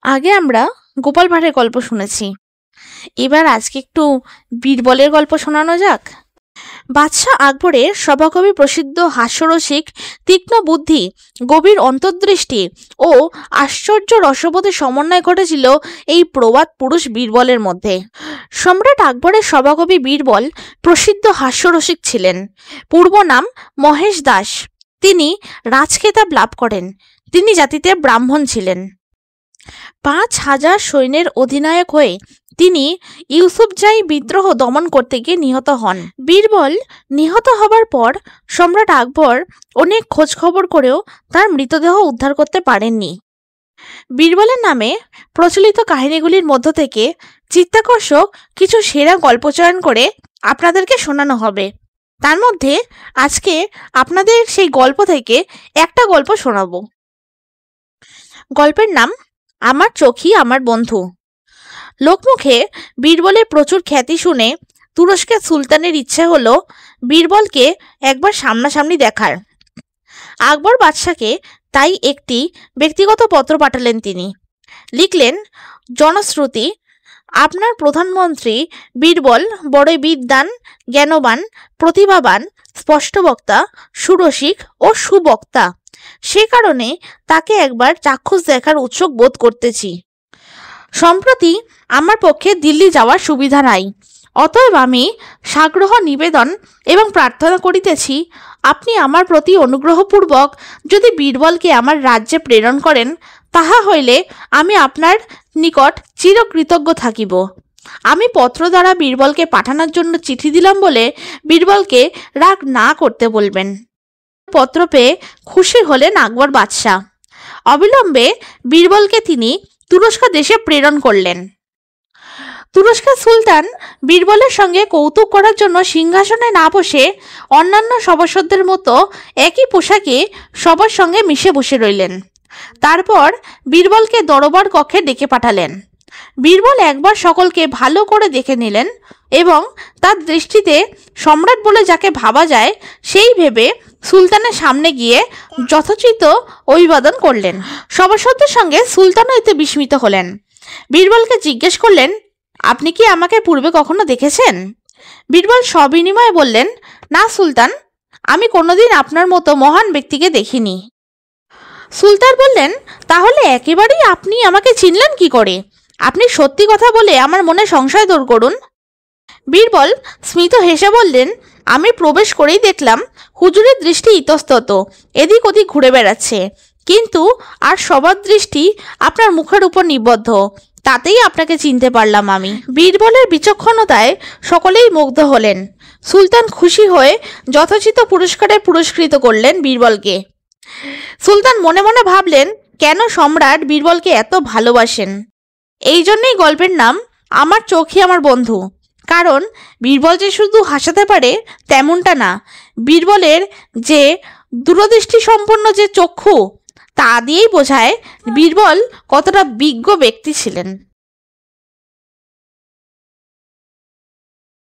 আগে আমরা গোপাল ভাঁড়ের গল্প শুনেছি। এবার আজকে একটু বীরবলের গল্প শোনানো যাক। বাদশাহ আকবরের সভাকবি প্রসিদ্ধ হাস্যরসিক, তীক্ষ্ণ বুদ্ধি, গভীর অন্তর্দৃষ্টি ও আশ্চর্য রসবোধের সমন্বয় ঘটেছিল এই প্রবাদ পুরুষ বীরবলের মধ্যে। সম্রাট আকবরের সভাকবি বীরবল প্রসিদ্ধ হাস্যরসিক ছিলেন। পূর্ব নাম মহেশ দাস। তিনি রাজখেতাব লাভ করেন। তিনি জাতিতে ব্রাহ্মণ ছিলেন। ৫,০০০ সৈন্যের অধিনায়ক হয়ে তিনি ইউসুফজাই বিদ্রোহ দমন করতে গিয়ে নিহত হন। বীরবল নিহত হবার পর সম্রাট আকবর অনেক খোঁজখবর করেও তার মৃতদেহ উদ্ধার করতে পারেননি। বীরবলের নামে প্রচলিত কাহিনীগুলির মধ্য থেকে চিত্তাকর্ষক কিছু সেরা গল্প চয়ন করে আপনাদেরকে শোনানো হবে। তার মধ্যে আজকে আপনাদের সেই গল্প থেকে একটা গল্প শোনাবো। গল্পের নাম আমার চোখই আমার বন্ধু। লোকমুখে বীরবলের প্রচুর খ্যাতি শুনে তুরস্কের সুলতানের ইচ্ছে হলো বীরবলকে একবার সামনাসামনি দেখার। আকবর বাদশাকে তাই একটি ব্যক্তিগত পত্র পাঠালেন। তিনি লিখলেন, জনশ্রুতি, আপনার প্রধানমন্ত্রী বীরবল বড়ই বিদ্বান, জ্ঞানবান, প্রতিভাবান, স্পষ্টবক্তা, সুরসিক ও সুবক্তা। সে কারণে তাকে একবার চাক্ষুষ দেখার উৎসুক বোধ করতেছি। সম্প্রতি আমার পক্ষে দিল্লি যাওয়ার সুবিধা নাই, অতএব আমি সাগ্রহ নিবেদন এবং প্রার্থনা করিতেছি, আপনি আমার প্রতি অনুগ্রহপূর্বক যদি বীরবলকে আমার রাজ্যে প্রেরণ করেন, তাহা হইলে আমি আপনার নিকট চিরকৃতজ্ঞ থাকিব। আমি পত্র দ্বারা বীরবলকে পাঠানোর জন্য চিঠি দিলাম বলে বীরবলকে রাগ না করতে বলবেন। পত্র পেয়ে খুশি হলেন আকবর বাদশাহ। অবিলম্বে বীরবলকে তিনি তুরস্ক দেশে প্রেরণ করলেন। তুরস্কের সুলতান বীরবলের সঙ্গে কৌতুক করার জন্য সিংহাসনে না বসে অন্যান্য সভাসদদের মতো একই পোশাকে সবার সঙ্গে মিশে বসে রইলেন। তারপর বীরবলকে দরবার কক্ষে ডেকে পাঠালেন। বীরবল একবার সকলকে ভালো করে দেখে নিলেন এবং তার দৃষ্টিতে সম্রাট বলে যাকে ভাবা যায় সেই ভেবে সুলতানের সামনে গিয়ে যথোচিত অভিবাদন করলেন। সভাসদদের সঙ্গে সুলতানও এতে বিস্মিত হলেন। বীরবলকে জিজ্ঞেস করলেন, আপনি কি আমাকে পূর্বে কখনো দেখেছেন? বীরবল সবিনিময়ে বললেন, না সুলতান, আমি কোনোদিন আপনার মতো মহান ব্যক্তিকে দেখিনি। সুলতান বললেন, তাহলে একেবারেই আপনি আমাকে চিনলেন কি করে? আপনি সত্যি কথা বলে আমার মনে সংশয় দূর করুন। বীরবল স্মিত হেসে বললেন, আমি প্রবেশ করেই দেখলাম হুজুরের দৃষ্টি ইতস্তত এদিক ওদিক ঘুরে বেড়াচ্ছে, কিন্তু আর সবার দৃষ্টি আপনার মুখের উপর নিবদ্ধ, তাতেই আপনাকে চিনতে পারলাম আমি। বীরবলের বিচক্ষণতায় সকলেই মুগ্ধ হলেন। সুলতান খুশি হয়ে যথোচিত পুরস্কারে পুরস্কৃত করলেন বীরবলকে। সুলতান মনে মনে ভাবলেন, কেন সম্রাট বীরবলকে এত ভালোবাসেন। এই জন্যই গল্পের নাম আমার চোখই আমার বন্ধু। কারণ বীরবল যে শুধু হাসাতে পারে তেমনটা না, বীরবলের যে দূরদৃষ্টি সম্পন্ন যে চক্ষু, তা দিয়েই বোঝায় বীরবল কতটা বিজ্ঞ ব্যক্তি ছিলেন।